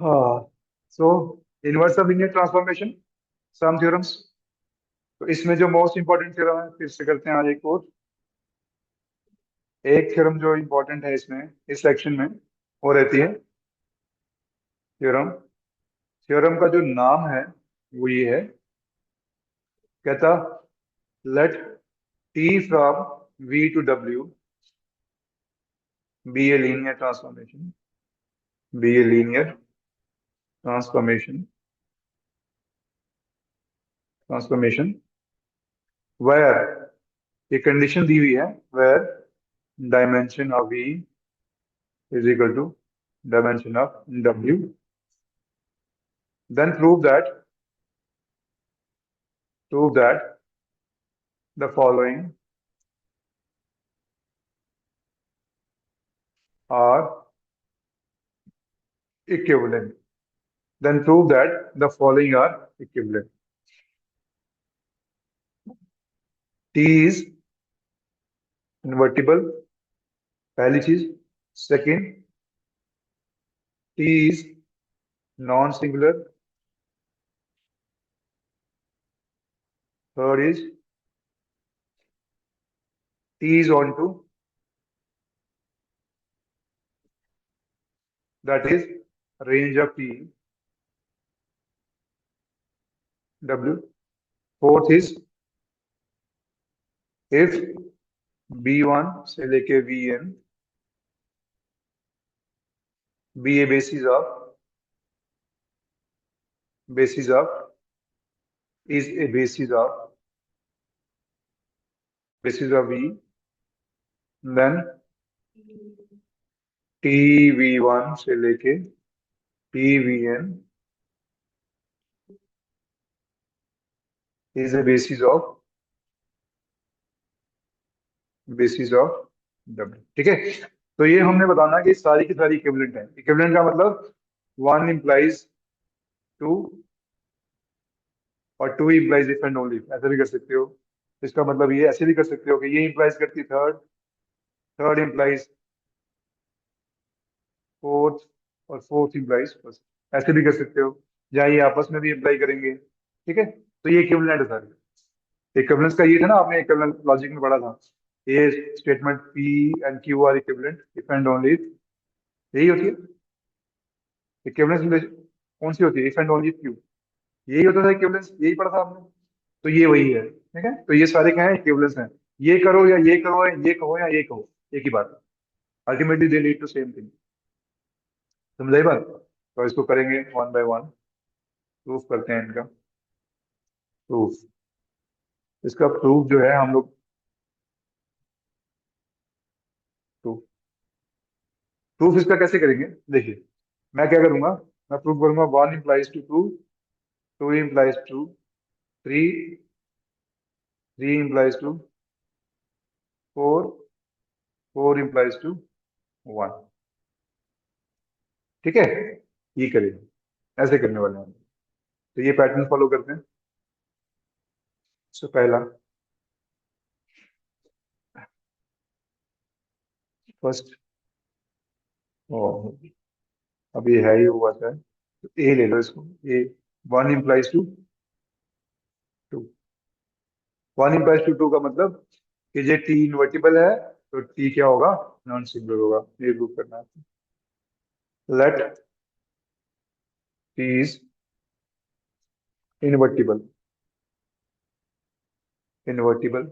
हाँ, so inverse of linear transformation, some theorems. तो इसमें जो मोस्ट इंपॉर्टेंट थ्योरम है, फिर से करते हैं आज एक और। एक थ्योरम जो इंपॉर्टेंट है इसमें, इस सेक्शन में, वो रहती है थ्योरम। थ्योरम का जो नाम है वो ये है, कहता let T from V to W be a linear transformation, be a linear transformation, transformation where, ये कंडीशन दी हुई है, where dimension of V is equal to dimension of W. Then prove that the following are equivalent. Then prove that the following are equivalent. T is invertible, पहली चीज। Second, T is non-singular. Third is T is onto, that is range of T, W. Fourth is if B1 से लेके Vn be a basis of is a basis of V, then TV1 से लेके TVn is a basis of W। ठीक है, तो ये हमने बताना कि सारी की सारी इक्विवेलेंट है। इक्विवेलेंट का मतलब वन इम्प्लाइज टू और two implies if and only, ऐसे भी कर सकते हो। इसका मतलब ये ऐसे भी कर सकते हो कि ये इम्प्लाइज करती थर्ड, थर्ड इम्प्लाइज फोर्थ, और फोर्थ इम्प्लाइज फर्स्ट, ऐसे भी कर सकते हो, जहाँ ये आपस में भी इम्प्लाई करेंगे। ठीक है, तो ये इक्विवेलेंट है सारी। इक्विवेलेंस का ये था ना, आपने इक्विवेलेंट लॉजिक में पढ़ा था, ये statement P and Q are equivalent if and only, यही होती है इक्विवेलेंस। कौन सी होती है? इफ एंड ओनली Q, यही होता था इक्विवेलेंस, यही पढ़ा था आपने। तो ये वही है, ठीक है। तो ये सारे क्या है? इक्विवेलेंस हैं। ये करो या ये करो, या ये कहो या ये कहो, एक ही बात है। Ultimately they lead to same thing. समझाई बात? तो इसको करेंगे वन बाय वन, प्रूफ करते हैं इनका प्रूफ। इसका प्रूफ जो है हम लोग, प्रूफ प्रूफ इसका कैसे करेंगे? देखिए, मैं क्या करूंगा, मैं प्रूफ करूंगा one implies to two, two implies to three, three implies to four, four implies to one. ठीक है, ये करेंगे, ऐसे करने वाले हैं। तो ये पैटर्न फॉलो करते हैं। तो पहला, फर्स्ट, अब ये है ही हुआ था, तो ए ले लो इसको। ए, one implies to two, one implies to two का मतलब कि ये टी इनवर्टिबल है, तो टी क्या होगा? नॉन सिंगुलर होगा। ये प्रूव करना है। Let T is invertible, invertible,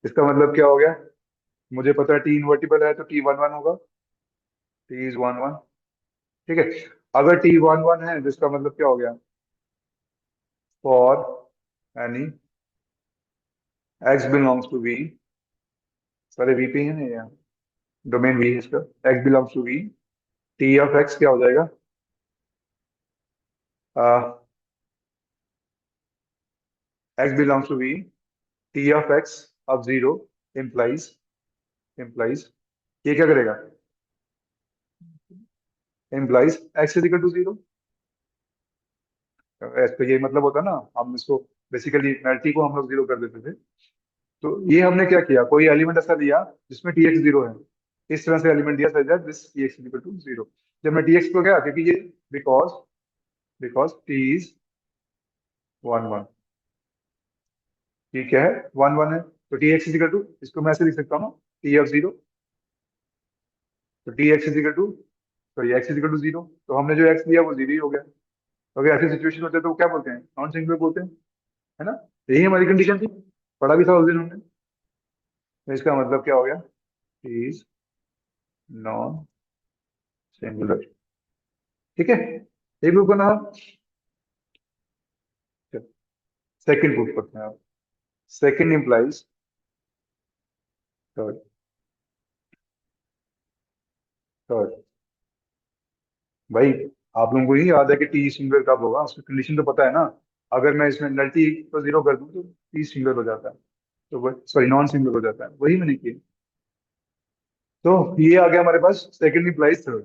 इसका मतलब क्या हो गया? मुझे पता है टी इनवर्टिबल है, तो टी वन वन होगा, टी इज वन वन। ठीक है, अगर टी वन वन है तो इसका मतलब क्या हो गया? For any x belongs to V, सारे वी पे है ना, यहाँ डोमेन वी है इसका, x belongs to V, T of x क्या हो जाएगा? X belongs to V, T of x of zero implies, implies, ये क्या करेगा? Implies x is equal to zero. तो ये मतलब होता है ना, हम इसको बेसिकली टी को हम लोग जीरो कर देते थे। तो ये हमने क्या किया, कोई एलिमेंट ऐसा दिया जिसमें टी एक्स जीरो है, इस तरह से एलिमेंट दिया such that this T x equal to zero. जब मैं dx को गया, क्योंकि ये बिकॉज बिकॉज t इज 1 1, ठीक है 1 1 है, तो dx इज इक्वल टू, इसको मैं ऐसे लिख सकता हूँ ना, t(0), तो dx is equal to, sorry x is equal to 0, तो हमने जो x लिया वो 0 ही हो गया। तो अगर ऐसी सिचुएशन होते हैं तो वो क्या बोलते हैं, नॉन सिंगुलर बोलते हैं, है ना। तो यही हमारी कंडीशन थी, पढ़ा भी था उस दिन हमने। तो इसका मतलब क्या हो गया, इज नॉन सिंगुलर, ठीक है, ये प्रूव करना था। सेकंड प्रूफ करते हैं आप। सेकंड इंप्लाइज थर्ड, थर्ड भाई, आप लोगों को ही याद है कि टी सिंगुलर कब होगा, उसकी कंडीशन तो पता है ना। अगर मैं इसमें नल्टी को 0 कर दूं तो टी सिंगुलर हो जाता है, तो वही, सॉरी नॉन सिंगुलर हो जाता है, वही मैंने किया। तो ये आ गया हमारे पास सेकंड इंप्लाइज थर्ड।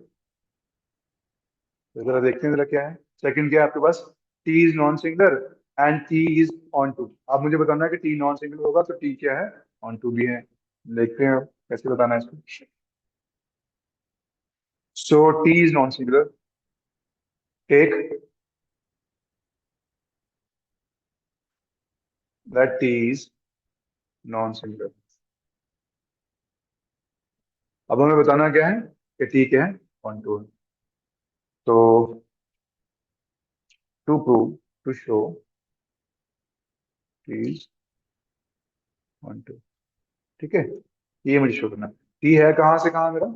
तो जरा देखते हैं जरा क्या है। सेकंड क्या है आपके पास, T is non singular and T is onto. आप मुझे बताना है कि टी नॉन सिंगुलर होगा तो टी क्या है, ऑन टू भी है। देखते हैं कैसे बताना है इसको। So T is non singular, take that T is non singular. अब हमें बताना क्या है कि टी क्या है, ऑन टू है। तो to prove, to show T is onto, ठीक है, ये मुझे शो करना है। टी है कहाँ से कहाँ मेरा,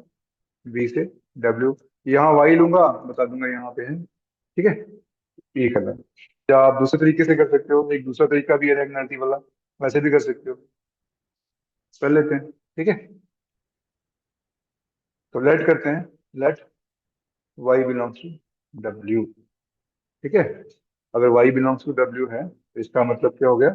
बी से डब्ल्यू, यहाँ वाई लूंगा, बता दूंगा यहाँ पे है, ठीक है, ये करना है। या आप दूसरे तरीके से कर सकते हो, एक दूसरा तरीका भी है रेगुलरिटी वाला, वैसे भी कर सकते हो, कर लेते हैं, ठीक है। तो लेट करते हैं, let y belongs to W, ठीक है। अगर वाई बिलोंग्स टू डब्ल्यू है तो इसका मतलब क्या हो गया,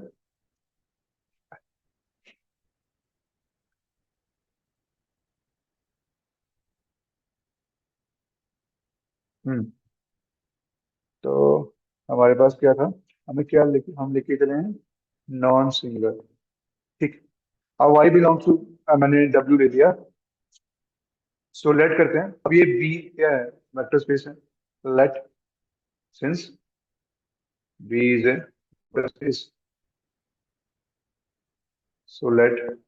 हम्म, तो हमारे पास क्या था, हमें क्या लेके, हम लेके चले हैं नॉन सिंगुलर, ठीक। अब वाई बिलोंग्स टू, मैंने डब्ल्यू ले लिया, सो लेट करते हैं। अब ये बी क्या है, वेक्टर स्पेस है, let, since B is a vector space, so let,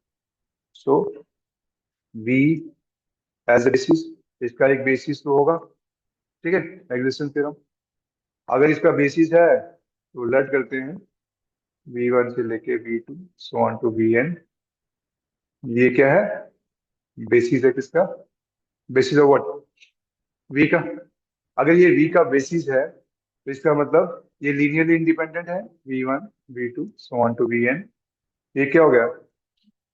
so B as a basis, इसका एक बेसिस तो होगा, ठीक है, एग्जिस्टेंस थ्योरम। अगर इसका बेसिस है तो लेट करते हैं V1 से लेके V2 so on to Vn। ये क्या है, बेसिस है किसका, बेसिस ऑफ व्हाट, V का। अगर ये V का बेसिस है तो इसका मतलब ये लीनियरली इंडिपेंडेंट है, V1 V2 so on to Vn। ये क्या हो गया,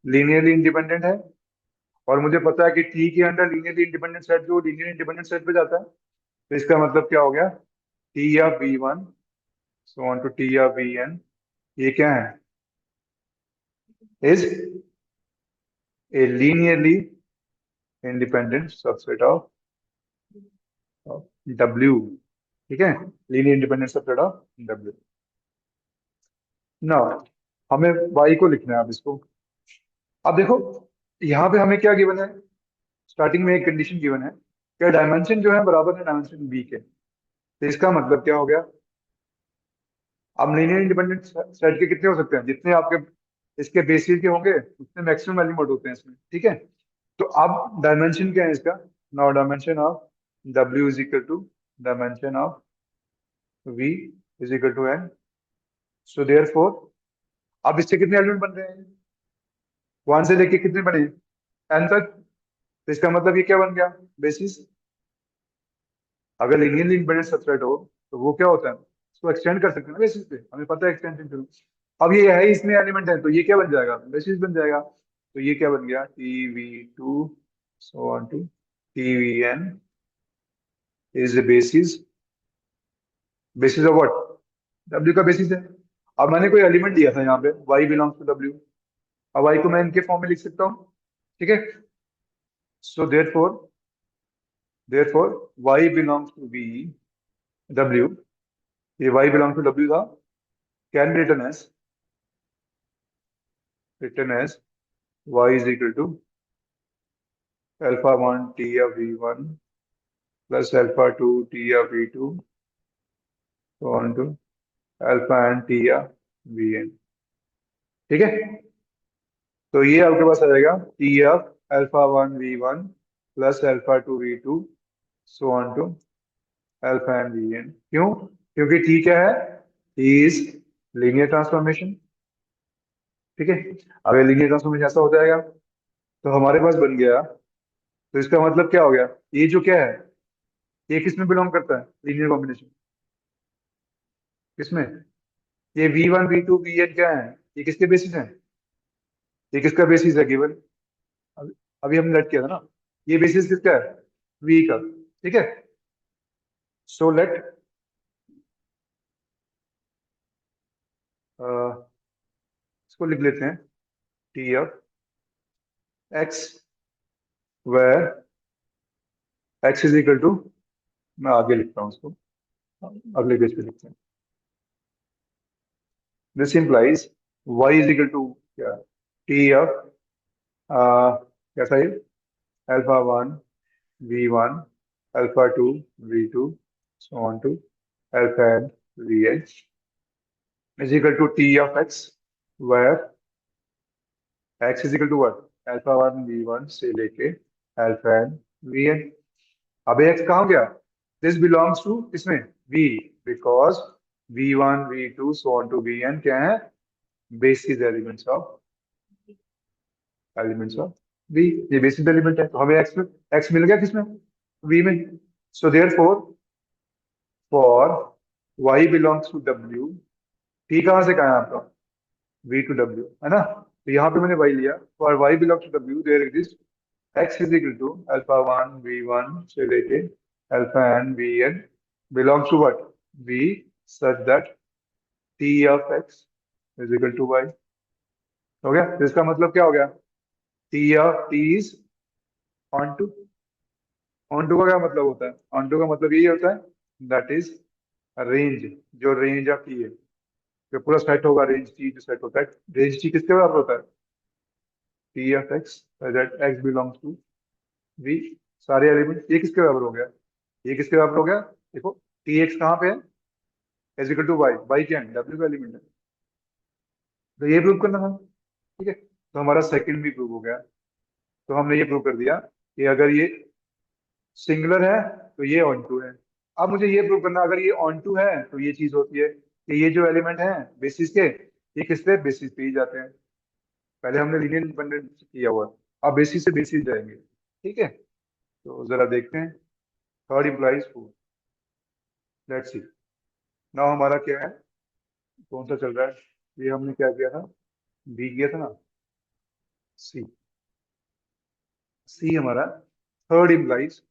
लीनियरली इंडिपेंडेंट है। और मुझे पता है कि T के अंडर लीनियरली इंडिपेंडेंट सेट जो लीनियर इंडिपेंडेंट सेट पे जाता है, तो इसका मतलब क्या हो गया, T या V1 so on to T या Vn, ये क्या है, is a linearly independent subset of W, ठीक है, linear independent subset of W। ना, हमें Y को लिखना है अब इसको। अब देखो यहाँ पे हमें क्या गिवन है, स्टार्टिंग में एक कंडीशन गिवन है, क्या डायमेंशन जो है बराबर है डायमेंशन B के। तो इसका मतलब क्या हो गया, अब लीनियर इंडिपेंडेंट सेट के कितने हो सकते हैं, जितने आपके इसके बेसिस के होंगे उतने मैक्सिमम एलिमेंट होते हैं इसमें, ठीक है। तो अब डायमेंशन क्या है इसका, now dimension of W is equal to dimension of V is equal to N। So therefore अब इससे कितने एलिमेंट बन रहे हैं, 1 से लेके कितने बने, N तक। तो इसका मतलब ये क्या बन गया, बेसिस। अगर लीनियरली इंडिपेंडेंट सबसेट हो तो वो क्या होता है, उसको एक्सटेंड कर सकते हैं ना बेसिस पे, हमें पता है एक्सटेंशन थ्योरम। अब ये है इसमें एलिमेंट है तो ये क्या बन जाएगा, बेसिस बन जाएगा। तो ये क्या बन गया, TV2 so on to TVN is the basis, basis of what, W का बेसिस है। अब मैंने कोई एलिमेंट दिया था यहाँ पे, Y बिलोंग्स टू W, अब Y को मैं इनके फॉर्म में लिख सकता हूँ, ठीक है। So therefore Y belongs to V W, ये Y बिलोंग्स टू W था, can return as Y is equal to alpha 1 T या V1 plus alpha two T या V two on to alpha n T या V n. ठीक है, तो ये आपके पास आ जाएगा T F alpha one V one plus alpha two V two so on to alpha n V N. क्यों? क्योंकि टी क्या है? T is linear transformation. ठीक है, अब ये लीनियर ट्रांसफॉर्मेशन ऐसा हो जाएगा, तो हमारे पास बन गया। तो इसका मतलब क्या हो गया? ये जो क्या है, ये किस में बिलोंग करता है? लीनियर कॉम्बिनेशन किसमें? ये V one V two V n क्या है? ये किसके बेसिस है? ये किसका बेसिस है गिवन? अभी अभी हमने लेट किया था ना, ये बेसिस किसका है? वी का। ठीक है, सो लेट इसको लिख लेते हैं T of x where x is equal to, मैं आगे लिखता हूँ उसको, अगले पेज पे लिखते हैं। This implies y is equal to क्या? टी ऑफ कैसा है? Alpha one V one alpha two V two so on to alpha n V N is equal to T of x where x is equal to what? Alpha one V one से लेके alpha n V n. अब x कहाँ गया? This belongs to इसमें V, because V one V two so on to V n क्या है? Basis elements of V. ये basis element है, तो हमें एक्स मिल गया किसमें? वी में। So therefore y belongs to W, T कहाँ से कहाँ है आपका? वी टू डब्ल्यू है ना, तो यहाँ पे मैंने वाई लिया। For y belongs to W there exist x is equal to alpha one V one से लेके alpha n V n belongs to what? V, such that T of x is equal to y. हो गया, तो इसका मतलब क्या हो गया? T of T is onto. On to का क्या मतलब होता है? ऑन टू का मतलब यही होता है, दैट इज रेंज, जो रेंज ऑफ टी है, जो पूरा सेट होगा, रेंज टी जो सेट होता है, रेंज टी किसके बराबर होता है? T of x that x belongs to V. सारे एलिमेंट, ये किसके बराबर हो गया? ये किसके बराबर हो गया? देखो, टी एक्स कहाँ पे है? Is equal to y, y क्या है? डब्ल्यू का एलिमेंट है, तो ये प्रूव करना था। ठीक है, तो हमारा सेकंड भी प्रूव हो गया। तो हमने ये प्रूव कर दिया कि अगर ये सिंगुलर है तो ये ऑन टू है। अब मुझे ये प्रूव करना, अगर ये ऑन टू है तो ये चीज होती है कि ये जो एलिमेंट है बेसिस के, ये किस पे? बेसिस पे ही जाते हैं। पहले हमने लीनियर इंडिपेंडेंट किया हुआ है, अब बेसिस से बेसिस जाएंगे। ठीक है, तो जरा देखते हैं। Third implies four, let's see. Now हमारा क्या है, कौन सा चल रहा है? ये हमने क्या किया था? बी किया था ना, सी। सी हमारा थर्ड इम्प्लाइज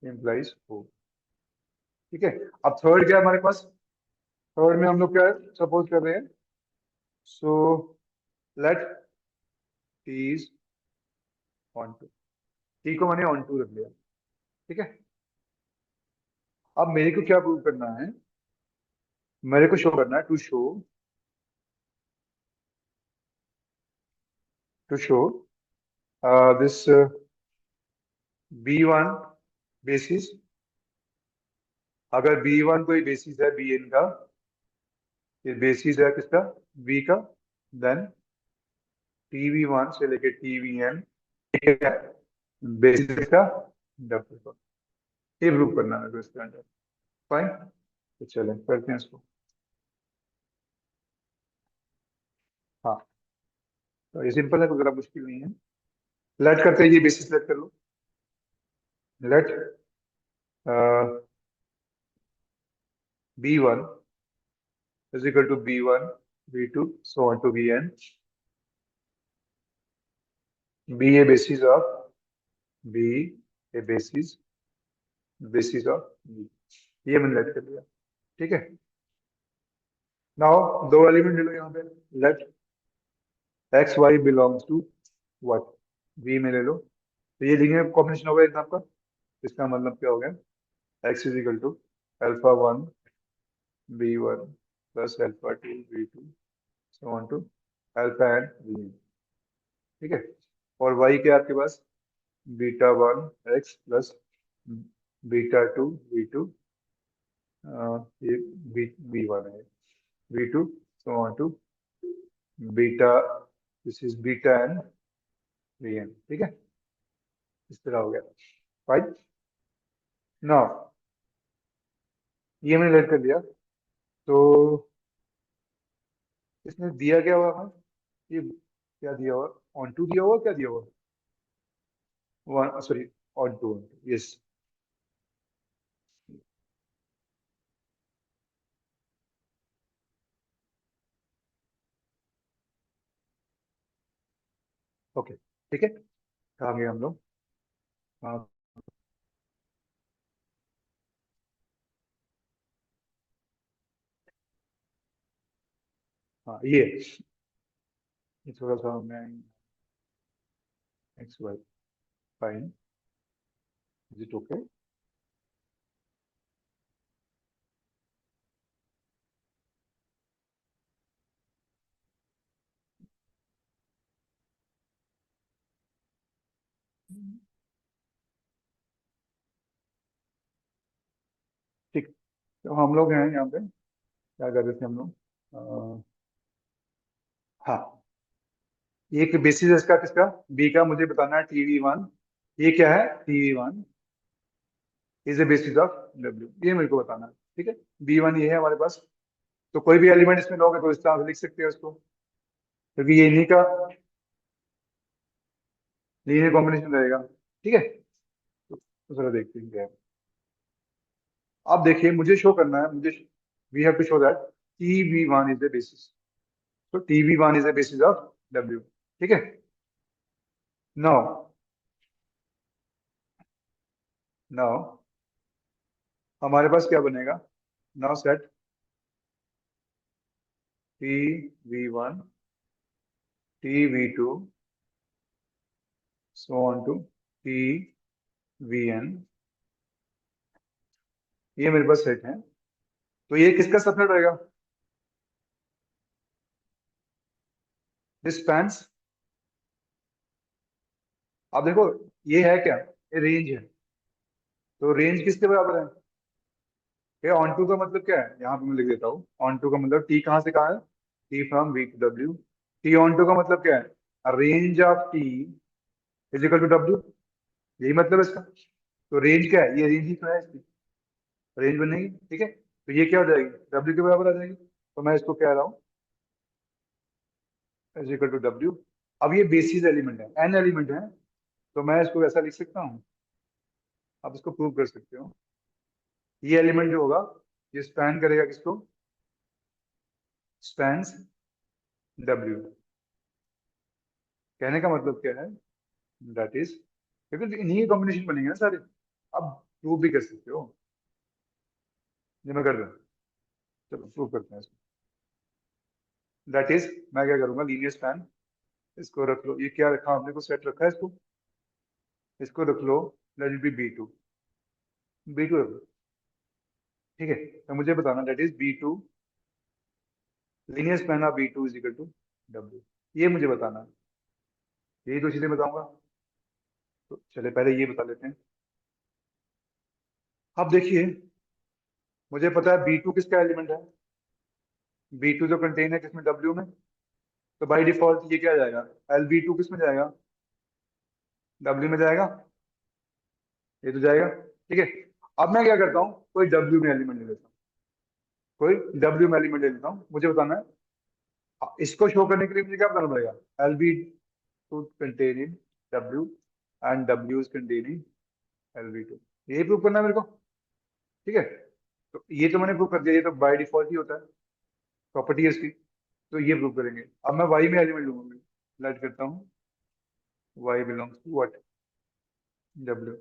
इम्प्लाइज फोर। ठीक है, अब थर्ड क्या है हमारे पास? थर्ड में हम लोग क्या सपोज कर रहे हैं? So let T is on to, T को मैंने ऑन टू रख लिया। ठीक है, अब मेरे को क्या प्रूव करना है? मेरे को शो करना है, to show this B one basis. अगर बी वन कोई बेसिस है बी एन का, ये बेसिस है किसका? बी का, देन टी वी वन से लेके टी वी एन क्या है? बेसिस का डबल का। ये प्रूव करना है मेरे को इसके अंदर। फाइन, तो चलें करते हैं इसको। हाँ, तो ये सिंपल है, कोई ज़्यादा मुश्किल नहीं है। लेट करते हैं, ये बेसिस लेट कर लो। Let B one is equal to B one B two so on to B n, B a basis of B a basis of B. ये मैंने लेट कर लिया। ठीक है, नाउ दो एलिमेंट ले लो यहाँ पे। Let x y belongs to what? V में ले लो, तो ये लीनियर कॉम्बिनेशन हो गया एकदम आपका। इसका मतलब क्या हो गया? X is equal to alpha one B one plus alpha two B two so on to alpha n V n. ठीक है, और वाई क्या है आपके पास? Beta one X plus beta 2 V2, ये V1 है, V2 so on to beta, this is beta n Vn, ठीक है, इस तरह हो गया। फाइन। नाउ ये मैंने लेट कर दिया, तो इसमें दिया क्या हुआ है, ये क्या दिया हुआ, ऑन टू दिया हुआ, क्या दिया हुआ, one sorry, onto, yes. Okay, ठीक है, कहाँ गए हम लोग, हाँ हाँ, ये थोड़ा सा मैं, XY, fine, is it okay, ठीक। तो हम लोग हैं यहाँ पे, क्या कर रहे थे हम लोग, हाँ, एक बेसिस इसका किसका, बी का मुझे बताना है TV1, ये क्या है, TV1 is a basis of W, ये मेरे को बताना है, ठीक है। B1 ये है हमारे पास, तो कोई भी एलिमेंट इसमें लोगे तो इस तरह से लिख सकते हो इसको, क्योंकि ये इन्हीं का लीनियर कॉम्बिनेशन रहेगा, ठीक है। तो जरा देखते हैं क्या है। आप देखिए, मुझे शो करना है, मुझे, we have to show that TV1 is the basis, तो TV1 is the basis of W, ठीक है। नाउ, नाउ हमारे पास क्या बनेगा, now set TV1 TV2 so on to TVN, ये मेरे पास सेट है, तो ये किसका सबसेट रहेगा, दिस स्पैन्स, आप देखो, ये है क्या, ये रेंज है, तो रेंज किसके बराबर है, ये ऑन टू का मतलब क्या है, यहाँ पे मैं लिख देता हूँ, ऑन टू का मतलब टी कहाँ से कहाँ है, T from V to W, T onto का मतलब क्या है, range of T is equal to W, यही मतलब है इसका, तो रेंज क्या है, ये रेंज ही तो है इसकी, रेंज बनेगी, ठीक है, तो ये क्या हो जाएगी, W के बराबर आ जाएगी, तो मैं इसको कह रहा हूँ इज इक्वल टू W। अब ये बेसिस एलिमेंट है, n एलिमेंट है, तो मैं इसको ऐसा लिख सकता हूँ, आप इसको प्रूव कर सकते हो, ये एलिमेंट जो होगा, ये स्पैन करेगा किसको, स्पैन्स W, कहने का मतलब क्या है, दैट इज, क्योंकि इन्हीं कॉम्बिनेशन बनेंगे ना सारे, अब प्रूव भी कर सकते हो, ये मैं कर रहा हूँ, चलो प्रूव करते हैं इसको, दैट इज, मैं क्या करूंगा, लीनियर स्पैन, इसको रख लो, ये क्या रखा आपने को, सेट रखा है इसको रख लो, लेट इट बी B2 रख लो, ठीक है, तो मुझे बताना that is B2, linear span of B2 is equal to W, ये मुझे बताना है, यही तो चीजें बताऊंगा, तो चले पहले ये बता लेते हैं। अब देखिए, मुझे पता है B2 किसका एलिमेंट है, B2 जो कंटेन है किसमें, W में, तो बाय डिफॉल्ट ये क्या जाएगा, LB2 किस में जाएगा, W में जाएगा, ये तो जाएगा, ठीक है। अब मैं क्या करता हूँ, कोई W में एलिमेंट ले लेता हूँ, कोई W में एलिमेंट ले लेता हूँ, मुझे बताना है, इसको शो करने के लिए मुझे क्या करना पड़ेगा, LB2 contain in W and W is contain in LB2, यही प्रूव करना है मेरे को, ठीक है। तो ये तो मैंने प्रूव कर दिया, ये तो बाय डिफॉल्ट ही होता है, प्रॉपर्टी है इसकी, तो ये प्रूव करेंगे। अब मैं Y में एलिमेंट लूंगा, मैं लेट करता हूँ, Y belongs to what, W,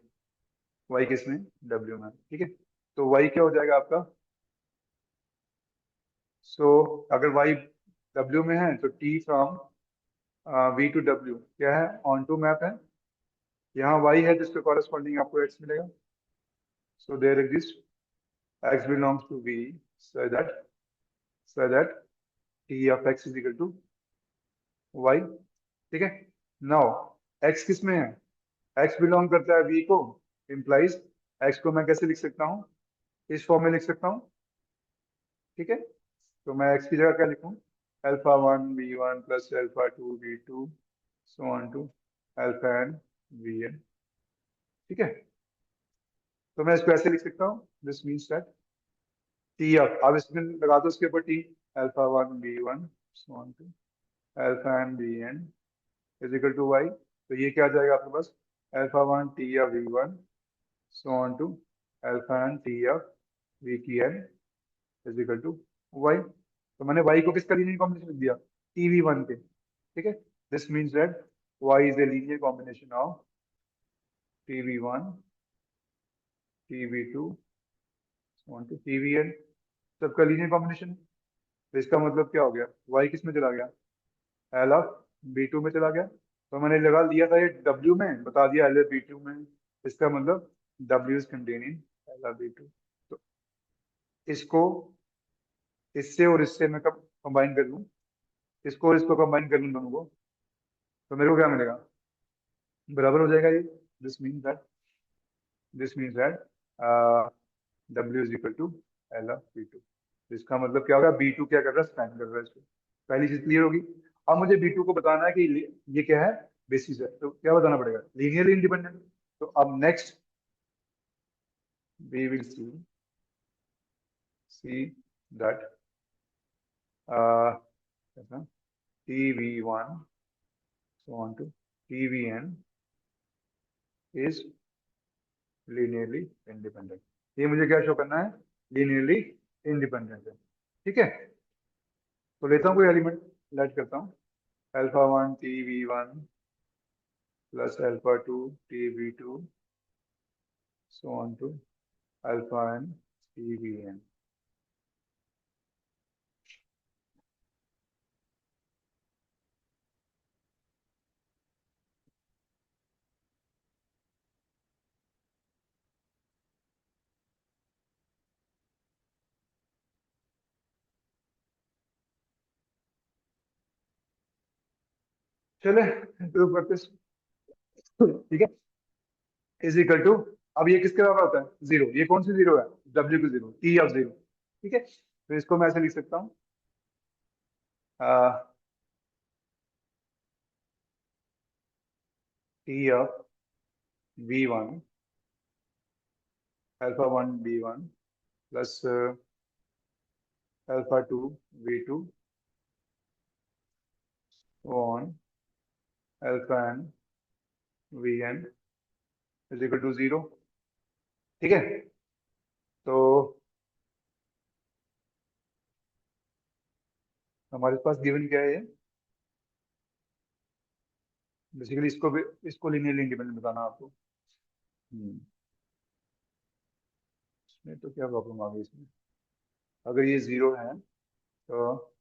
Y किसमें, W में, ठीक है, तो Y क्या हो जाएगा आपका, सो अगर Y W में है तो T from V to W क्या है, ऑन टू मैप है, यहाँ Y है जिसके कॉरेस्पॉन्डिंग आपको X मिलेगा, so there exist X belongs to V, so that so that T of X is equal to Y, ठीक है। नाउ X किस में है, X बिलोंग करता है V को, implies एक्स को मैं कैसे लिख सकता हूँ, इस फॉर्म में लिख सकता हूँ। ठीक है, तो मैं एक्स की जगह क्या लिखूँ, α1 v1 plus α2 v2 so on to α n vn। ठीक है, तो मैं इसको ऐसे लिख सकता हूँ, this means that T of, अब इसमें लगा दो उसके ऊपर T, α1 v1 so on to α n vn is equal to Y. तो ये क्या आ जाएगा आपके पास, α1 t of v1 so on to α n t of v2n is equal to Y. तो मैंने वाई को किसका लीनियर कॉम्बिनेशन लिख दिया, tv1 के। ठीक है, this means that y is a linear combination of tv1 tv2 on to tvn, सबका लीनियर कॉम्बिनेशन। तो इसका मतलब क्या हो गया, वाई किस में चला गया, एल ऑफ बी टू में चला गया। तो मैंने लगा दिया था ये डब्ल्यू में, बता दिया एल ऑफ बी टू में, इसका मतलब W is containing L of B two. तो इसको इससे और इससे मैं कब कंबाइन कर लूँ, इसको और इसको कंबाइन कर लूँ दोनों को, तो मेरे को क्या मिलेगा, बराबर हो जाएगा ये। This means that this means that W is equal to L of B two. इसका मतलब क्या होगा, बी टू क्या कर रहा है, स्पैन कर रहा है इसको। पहली चीज क्लियर होगी। अब मुझे बी टू को बताना है कि ये क्या है, बेसिस है, तो क्या बताना पड़ेगा, लीनियरली इंडिपेंडेंट। तो अब next we will see that T V one so on to tvn is linearly independent. ये मुझे क्या शो करना है, लीनियरली इंडिपेंडेंट है। ठीक है, तो लेता हूँ कोई एलिमेंट, लेट करता हूँ α1 tv1 plus α2 tv2 so on to α n tvn। चले प्रूव करते हैं। ठीक है, इज इक्वल टू, अब ये किसके बराबर होता है, जीरो। ये कौन सी जीरो है, डब्ल्यू की जीरो, टी ऑफ जीरो। ठीक है, तो इसको मैं ऐसे लिख सकता हूँ, T of v1 α1 v1 plus α2 v2 on α n vn is equal to zero. ठीक है, तो हमारे पास गिवन क्या है, बेसिकली इसको भी, इसको लीनियरली इंडिपेंडेंट बताना आपको। इसमें तो क्या प्रॉब्लम आ गई इसमें, अगर ये जीरो है तो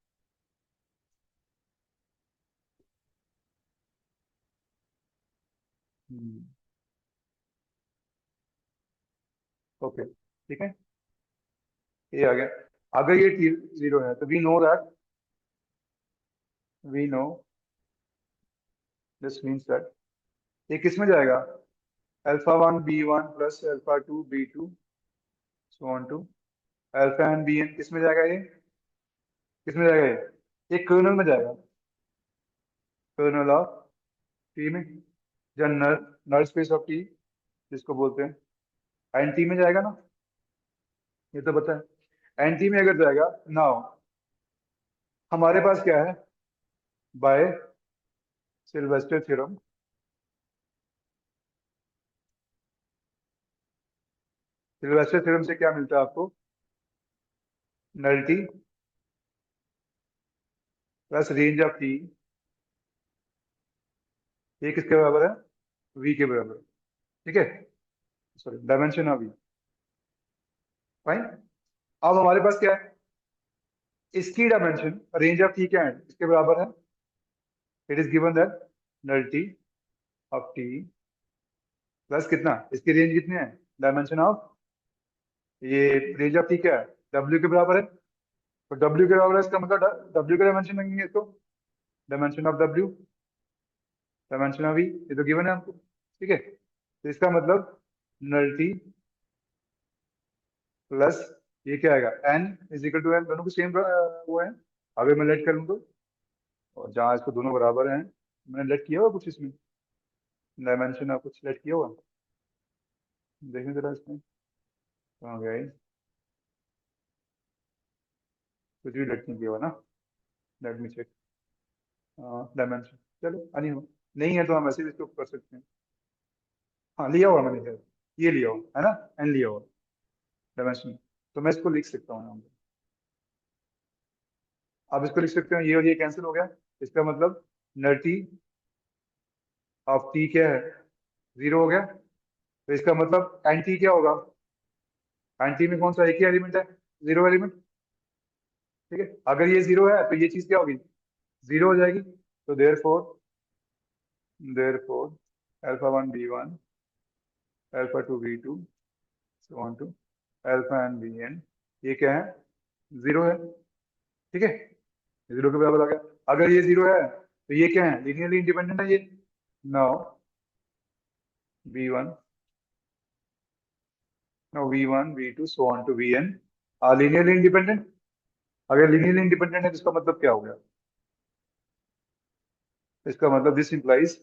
ओके, ठीक है, ये आ गया। अगर ये जीरो है तो we know this means that ये किस में जाएगा, α1 b1 plus α2 b2 so on to α n bn, किस में जाएगा ये, किस में जाएगा ये कर्नल में जाएगा, कर्नल ऑफ टी में, या नल नल स्पेस ऑफ टी जिसको बोलते हैं, एंटी में जाएगा ना, ये तो पता है। एंटी में अगर जाएगा, नाउ हमारे पास क्या है, by Sylvester theorem, Sylvester theorem से क्या मिलता है आपको, nullity plus range of T, ये किसके बराबर है, वी के बराबर है। ठीक है, sorry dimension of V, fine. अब हमारे पास क्या है, इसकी डायमेंशन रेंज ऑफ टी क्या है, इसके बराबर है, it is given that nullity of T plus कितना, इसकी रेंज कितनी है, डायमेंशन ऑफ, ये रेंज ऑफ टी क्या है, डब्ल्यू के बराबर है। तो डब्ल्यू के बराबर है, इसका मतलब डब्ल्यू का डायमेंशन लगेंगे इसको, dimension of W, dimension of V, ये तो गिवन है हमको। ठीक है, तो इसका मतलब नल्टी प्लस ये क्या आएगा, n is equal to n, दोनों को सेम वो है। अगर मैं लेट करूँ तो, और जहाँ इसको दोनों बराबर हैं, मैंने लेट किया हुआ कुछ इसमें, डायमेंशन आप कुछ लेट किया हुआ, देखें जरा इसमें कहाँ गया ये? कुछ भी लेट नहीं किया हुआ ना, लेट मी चेक। डायमेंशन, चलो नहीं हो, नहीं है तो हम ऐसे भी इसको कर सकते हैं। हाँ लिया हुआ मैंने है, ये लिया हुआ है ना, एन लिया हुआ डायमेंशन। तो मैं इसको लिख सकता हूँ यहाँ पे। अब इसको लिख सकते हैं, ये और ये कैंसिल हो गया। इसका मतलब नल्टी ऑफ टी क्या है, जीरो हो गया। तो इसका मतलब एंटी क्या होगा, एंटी में कौन सा एक ही एलिमेंट है, जीरो एलिमेंट। ठीक है, अगर ये जीरो है तो ये चीज क्या होगी, जीरो हो जाएगी। तो therefore alpha one B one, alpha two B two, so on to alpha n B n, ये क्या है, जीरो है। ठीक है, जीरो के बराबर आ गया। अगर ये जीरो है तो ये क्या है, लीनियरली इंडिपेंडेंट है ये। Now v1, now v1 v2 so on to vn are linearly independent. अगर लीनियरली इंडिपेंडेंट है तो इसका मतलब क्या हो गया, इसका मतलब this implies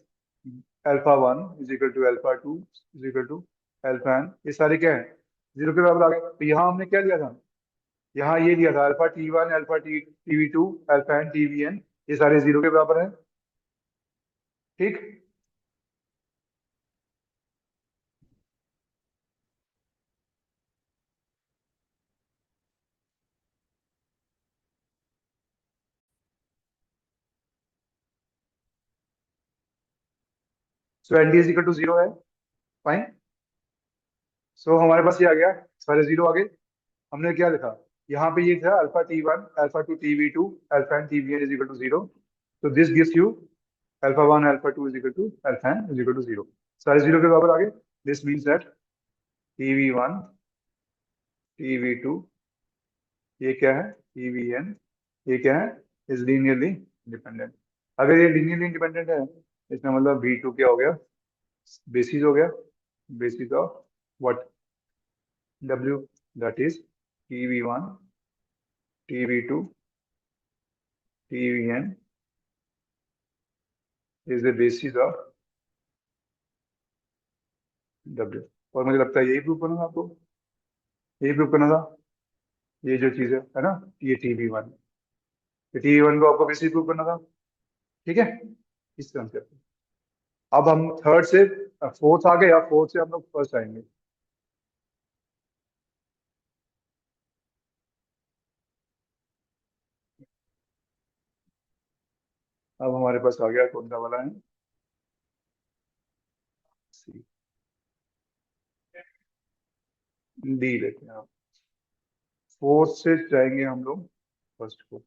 alpha one is equal to alpha two is equal to alpha N, ये सारे क्या है, जीरो के बराबर आ गए। तो यहाँ हमने क्या लिया था, यहाँ ये लिया था alpha T one, alpha T V two, alpha n T V N, ये सारे जीरो के बराबर है। ठीक, so n D is equal to zero है, फाइन। सो हमारे पास ये आ गया, सारे जीरो आ गए। हमने क्या लिखा, यहाँ पे ये था alpha T one, alpha two T V two, alpha n T V N is equal to zero. तो this gives you alpha one alpha two is equal to alpha n is equal to zero, सारे zero के बराबर आ गए। This means that T V one, T V two, ये क्या है, T V N, ये क्या है, इज लीनियरली इंडिपेंडेंट। अगर ये लीनियरली इंडिपेंडेंट है, इसका मतलब वी टू क्या हो गया, बेसिस हो गया, basis of what, W, that is T V one, T V two, T V N is the basis of W. और मुझे लगता है यही प्रूव करना था आपको, यही प्रूव करना था, ये जो चीज है ना, ये T V one, T V one को आपको बेसिस प्रूव करना था। ठीक है, इस तरह से। अब हम थर्ड से फोर्थ आ गए, या फोर्थ से हम लोग फर्स्ट आएंगे। अब हमारे पास आ गया कौन सा वाला है, सी, डी लेते हैं आप। फोर्थ से जाएंगे हम लोग फर्स्ट को,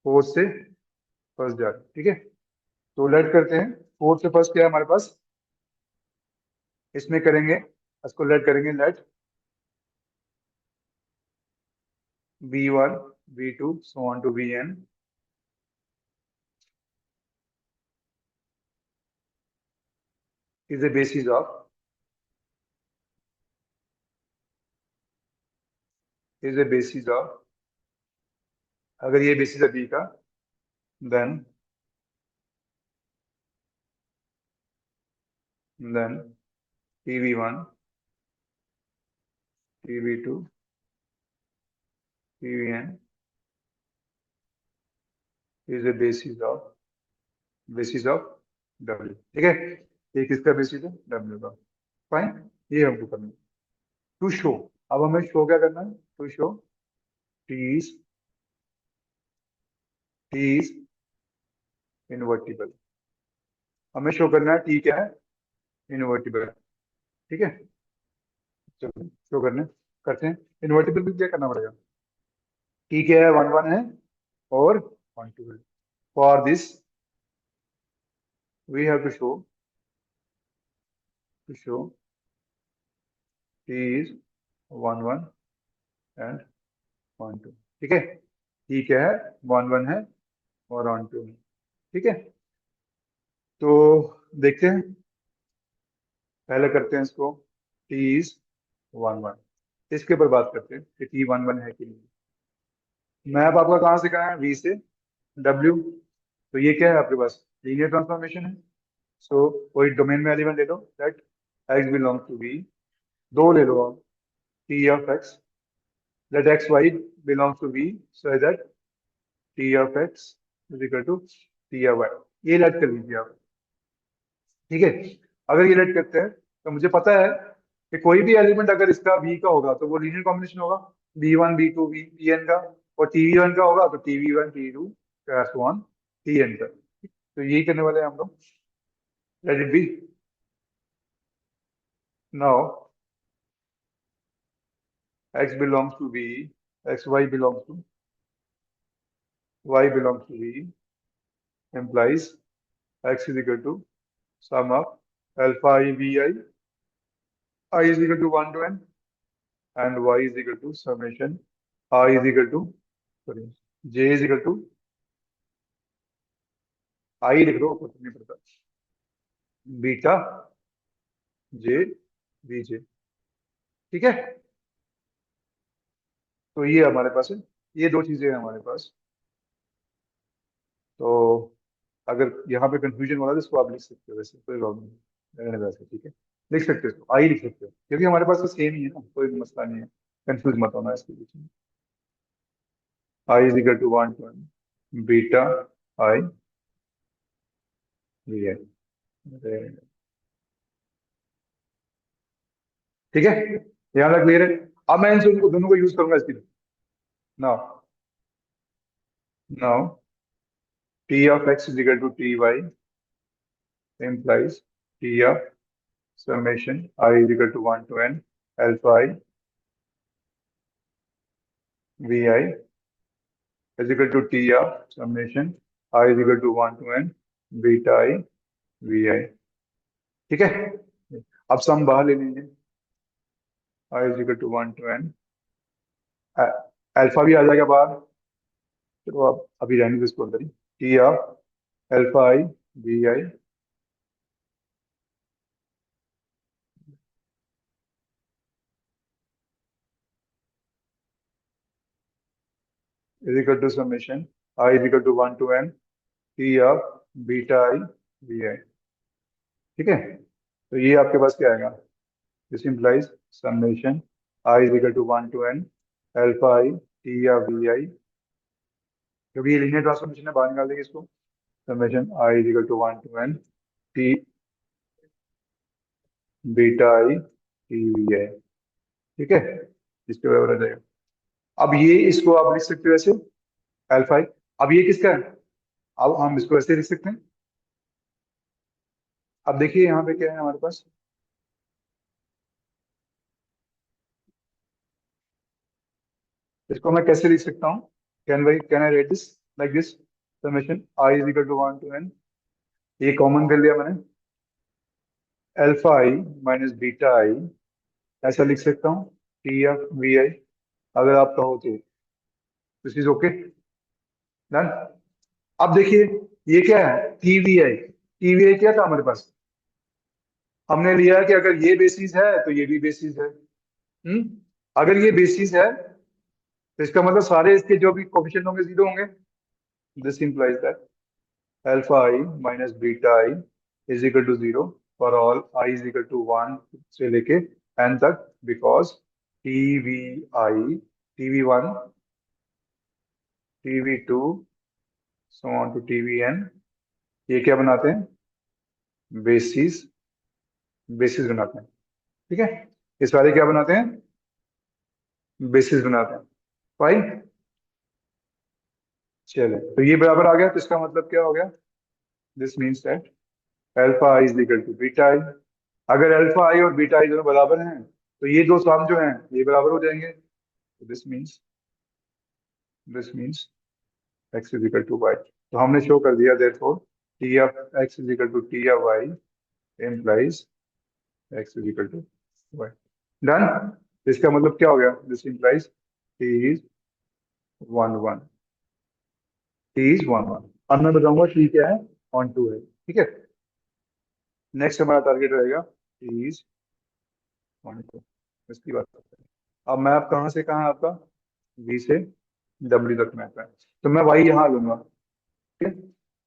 फोर्थ से फर्स्ट जा रहे हैं, ठीक है। तो लेट करते हैं, फोर्थ से फर्स्ट क्या है हमारे पास, इसमें करेंगे, इसको लेट करेंगे, let B one B two so on to B N is the basis of, is the basis of, अगर ये बेसिस है बी का, then then T V one, T V two, T V N is the basis of W. ठीक है, ये किसका basis है, W का, फाइन। ये हमको करना है टू शो। अब हमें शो क्या करना है, to show T is invertible. हमें शो करना है टी क्या है, इनवर्टिबल। ठीक है, चलो शो करने करते हैं। इनवर्टिबल भी क्या करना पड़ेगा, टी क्या है, वन वन है और वन टू है। For this we have to show T is one one and onto. ठीक है, टी क्या है, वन वन है और वन टू है। ठीक है, तो देखते हैं, पहले करते हैं इसको, टी इज वन वन। इसके ऊपर बात करते हैं कि टी वन वन है कि नहीं। मैप आपका कहाँ से कहाँ है, वी से डब्ल्यू। तो ये क्या है आपके पास, लीनियर ट्रांसफॉर्मेशन है। सो कोई डोमेन में एलिमेंट ले लो that X belong to V, दो ले लो आप, T of x that X Y belong to V, so that T of x is equal to T of Y. ये लेट कर लीजिए आप, ठीक है। अगर ये लेट करते हैं तो मुझे पता है कि कोई भी एलिमेंट अगर इसका वी का होगा तो वो लीनियर कॉम्बिनेशन होगा, B one B two V T N का। और टी वी वन का होगा तो T V one T two so on T N का। तो यही करने वाले हैं हम लोग। Let it be now x belongs to v, xy belongs to y belongs to v implies x is equal to sum of alpha I vi, I is equal to 1 to n, and y is equal to summation I is equal to, sorry, j is equal to I लिख दो, कुछ नहीं पड़ता, beta J we जे, ठीक है। तो ये हमारे पास है, ये दो चीजें हैं हमारे पास। तो अगर यहाँ पे कंफ्यूजन हो रहा है तो इसको आप लिख सकते हो, वैसे कोई प्रॉब्लम नहीं रहने वैसे, ठीक है। लिख सकते हो इसको, आई लिख सकते हो, क्योंकि हमारे पास तो सेम ही है ना, कोई मसला नहीं है। कंफ्यूज मत होना इसके बीच में। I is equal to 1 to beta i V i, ठीक है। यहाँ तक क्लियर है। अब मैं इन दोनों को यूज करूंगा इसके लिए। Now now T of x is equal to T Y implies T of summation I is equal to 1 to n alpha I vi is equal to T of summation I is equal to 1 to n beta I vi, ठीक है। अब सम बाहर ले लीजिए, I is equal to 1 to n, alpha भी आ जाएगा बाहर। चलो अब अभी रहने दो इसको अंदर ही, T of alpha I vi is equal to summation I is equal to 1 to n T of beta I vi, ठीक है। तो ये आपके पास क्या आएगा, this implies summation I is equal to 1 to n alpha I T of vi, क्योंकि ये linear transformation है, बाहर निकाल देंगे इसको। Summation I is equal to 1 to n T beta I T V है, ठीक है। इसके बराबर आ जाएगा। अब ये इसको आप लिख सकते हो ऐसे, अल्फा आई। अब ये किसका है, अब हम इसको ऐसे लिख सकते हैं। अब देखिए यहाँ पे क्या है हमारे पास, इसको मैं कैसे लिख सकता हूँ, can I write this like this, summation I is equal to 1 to n, ये कॉमन कर लिया मैंने, alpha I minus beta I, ऐसा लिख सकता हूँ, टी ऑफ वी आई। अगर आप कहो तो दिस इज ओके, डन। अब देखिए ये क्या है, टीवीआई। टीवीआई क्या था हमारे पास, हमने लिया कि अगर ये बेसिस है तो ये भी बेसिस है। अगर ये बेसिस है तो इसका मतलब सारे इसके जो भी कोफिशिएंट होंगे जीरो होंगे। This implies that alpha I minus beta I is equal to zero for all I is equal to 1 से लेके एन तक, because T V I, T V one, T V two, so on to T V N, ये क्या बनाते हैं, basis, basis बनाते हैं, ठीक है। ये सारे क्या बनाते हैं, बेसिस बनाते हैं, फाइन। चले तो ये बराबर आ गया, तो इसका मतलब क्या हो गया, this means that alpha i is equal to beta i. अगर अल्फा आई और बीटा आई दोनों बराबर हैं तो ये दो सम जो हैं ये बराबर हो जाएंगे। तो this means X is equal to Y. तो हमने शो कर दिया therefore T of x is equal to T of Y implies x is equal to Y, done. इसका मतलब क्या हो गया, this implies T is 1 1, T is 1 1। अब मैं बताऊंगा टी क्या है, ऑन टू है, ठीक है। नेक्स्ट हमारा टारगेट रहेगा टी इज 1 2, इसकी बात करते हैं। अब मैप कहाँ से कहाँ है आपका, V से W तक मैप है, तो मैं Y यहाँ लूंगा, ठीक है।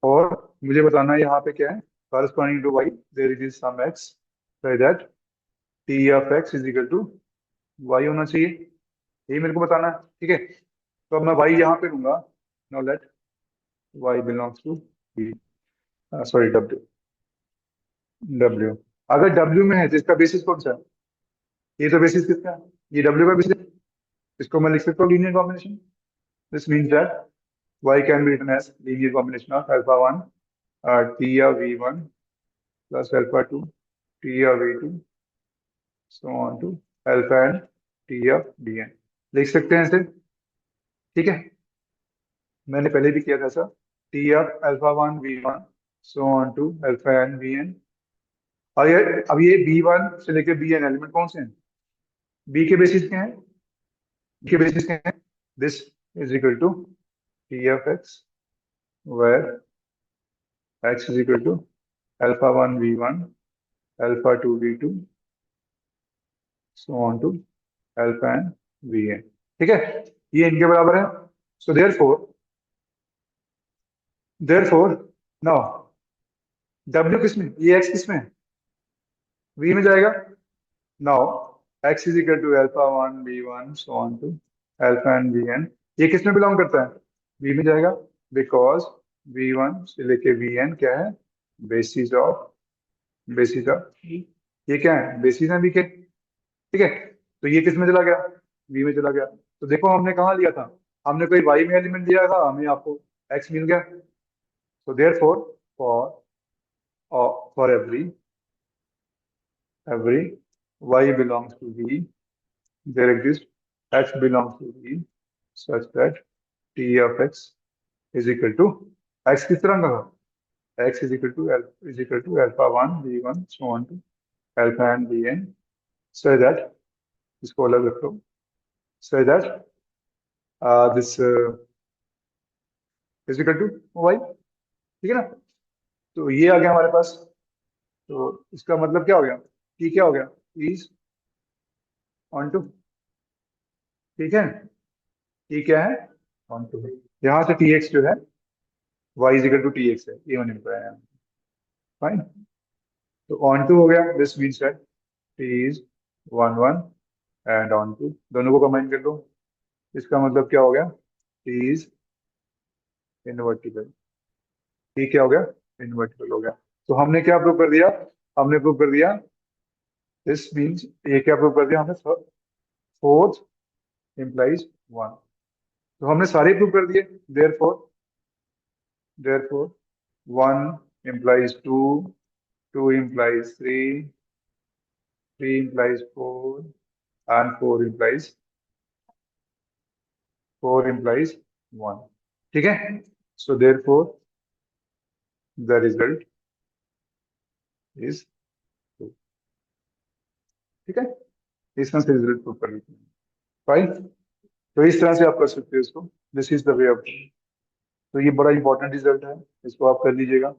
और मुझे बताना है यहाँ पे क्या है, corresponding to Y there is some X, so that T of X is equal to Y होना चाहिए, यही मेरे को बताना है, ठीक है। तो अब मैं Y यहाँ पे लूंगा, now let Y belongs to B, sorry W, W अगर W में है तो इसका बेसिस कौन सा है, ये तो बेसिस किसका है, ये W का बेसिस, इसको मैं लिख सकता हूँ linear combination, this means that Y can be written as linear combination of alpha 1 T of V1 plus alpha 2 T of V2 so on to alpha n T of Dn, लिख सकते हैं इसे, ठीक है। मैंने पहले भी किया था sir, T of alpha 1 V1 so on to alpha n Vn, और ये अब ये B1 से लेकर Bn एलिमेंट कौन से हैं, B के बेसिस क्या हैं, B के बेसिस क्या हैं, this is equal to T of X where X is equal to alpha 1 V1 alpha 2 V2 so on to alpha n Vn, ठीक है, ये इनके बराबर है। सो देयरफॉर नाउ W किसमें, ये X किसमें है, V में जाएगा, now X is equal to alpha 1 V1 so on to alpha n Vn, ये किसमें बिलोंग करता है, V में जाएगा, बिकॉज V1 से लेके Vn क्या है, बेसिस ऑफ, बेसिस ऑफ, ये क्या है, बेसिस है V के, ठीक है। तो ये किस में चला गया, V में चला गया, तो देखो हमने कहाँ लिया था, हमने कोई Y में एलिमेंट दिया था, हमें आपको X मिल गया। So therefore, for every Y belongs to V, there exists X belongs to V such that T of X is equal to X किस तरह का था, X is equal to alpha 1 V1 so on to alpha n Vn, so that इसको अलग रख लो, so that this is equal to Y, ठीक है ना। तो ये आ गया हमारे पास, तो इसका मतलब क्या हो गया, T क्या हो गया, इज ऑन टू, ठीक है, T क्या है, ऑन टू, यहाँ से Tx जो है y is equal to Tx है, ये होने पर है, फाइन। तो ऑन टू हो गया, this means that T is 1 1 and onto, दोनों को कंबाइन कर दो, इसका मतलब क्या हो गया, T इज इनवर्टिबल, T क्या हो गया, इनवर्टिबल हो गया। तो हमने क्या प्रूव कर दिया, हमने प्रूव कर दिया, दिस मीन्स ये क्या प्रूव कर दिया हमने, फोर्थ इम्प्लाइज वन, तो हमने सारे प्रूव कर दिए, therefore 1 implies 2, 2 implies 3, 3 implies 4, and 4 implies 1, ठीक है। So therefore the result is 2, ठीक है, इसमें से रिजल्ट प्रूव कर लेते हैं, फाइन। तो इस तरह से आप कर सकते हो इसको, this is the way of, तो ये बड़ा इंपॉर्टेंट रिजल्ट है, इसको आप कर लीजिएगा।